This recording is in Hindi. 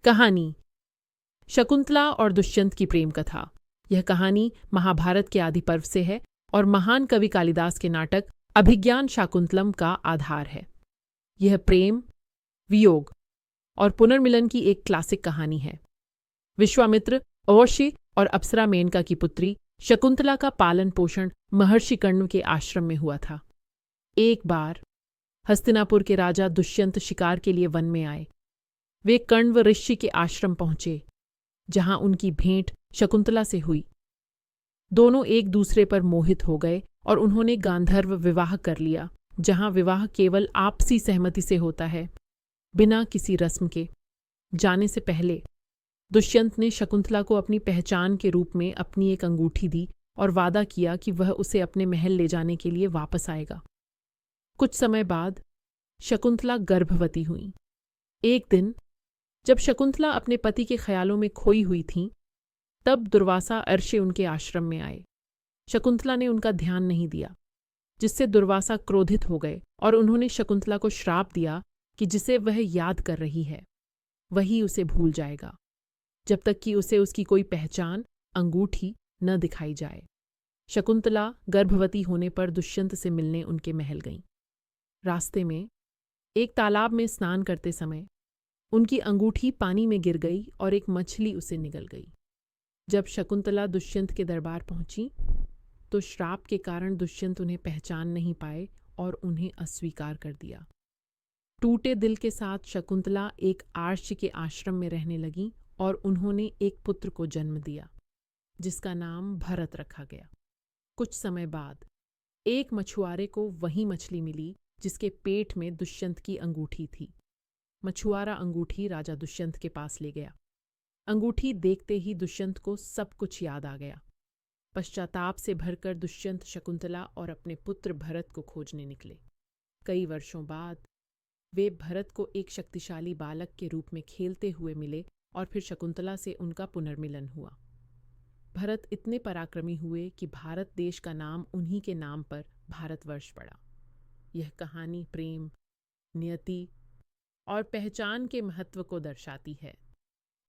कहानी शकुंतला और दुष्यंत की प्रेम कथा। यह कहानी महाभारत के आदि पर्व से है और महान कवि कालिदास के नाटक अभिज्ञान शाकुंतलम का आधार है। यह प्रेम, वियोग और पुनर्मिलन की एक क्लासिक कहानी है। विश्वामित्र, और्षि और अप्सरा मेनका की पुत्री शकुंतला का पालन पोषण महर्षि कर्ण के आश्रम में हुआ था। एक बार हस्तिनापुर के राजा दुष्यंत शिकार के लिए वन में आए। वे कण्व ऋषि के आश्रम पहुंचे, जहां उनकी भेंट शकुंतला से हुई। दोनों एक दूसरे पर मोहित हो गए और उन्होंने गांधर्व विवाह कर लिया, जहां विवाह केवल आपसी सहमति से होता है, बिना किसी रस्म के। जाने से पहले दुष्यंत ने शकुंतला को अपनी पहचान के रूप में अपनी एक अंगूठी दी और वादा किया कि वह उसे अपने महल ले जाने के लिए वापस आएगा। कुछ समय बाद शकुंतला गर्भवती हुई। एक दिन जब शकुंतला अपने पति के ख्यालों में खोई हुई थीं, तब दुर्वासा अर्षि उनके आश्रम में आए। शकुंतला ने उनका ध्यान नहीं दिया, जिससे दुर्वासा क्रोधित हो गए और उन्होंने शकुंतला को श्राप दिया कि जिसे वह याद कर रही है वही उसे भूल जाएगा, जब तक कि उसे उसकी कोई पहचान, अंगूठी न दिखाई जाए। शकुंतला गर्भवती होने पर दुष्यंत से मिलने उनके महल गईं। रास्ते में एक तालाब में स्नान करते समय उनकी अंगूठी पानी में गिर गई और एक मछली उसे निगल गई। जब शकुंतला दुष्यंत के दरबार पहुंची तो श्राप के कारण दुष्यंत उन्हें पहचान नहीं पाए और उन्हें अस्वीकार कर दिया। टूटे दिल के साथ शकुंतला एक आर्ष के आश्रम में रहने लगी और उन्होंने एक पुत्र को जन्म दिया, जिसका नाम भरत रखा गया। कुछ समय बाद एक मछुआरे को वही मछली मिली जिसके पेट में दुष्यंत की अंगूठी थी। मछुआरा अंगूठी राजा दुष्यंत के पास ले गया। अंगूठी देखते ही दुष्यंत को सब कुछ याद आ गया। पश्चाताप से भरकर दुष्यंत शकुंतला और अपने पुत्र भरत को खोजने निकले। कई वर्षों बाद वे भरत को एक शक्तिशाली बालक के रूप में खेलते हुए मिले और फिर शकुंतला से उनका पुनर्मिलन हुआ। भरत इतने पराक्रमी हुए कि भारत देश का नाम उन्हीं के नाम पर भारतवर्ष पड़ा। यह कहानी प्रेम, नियति और पहचान के महत्व को दर्शाती है।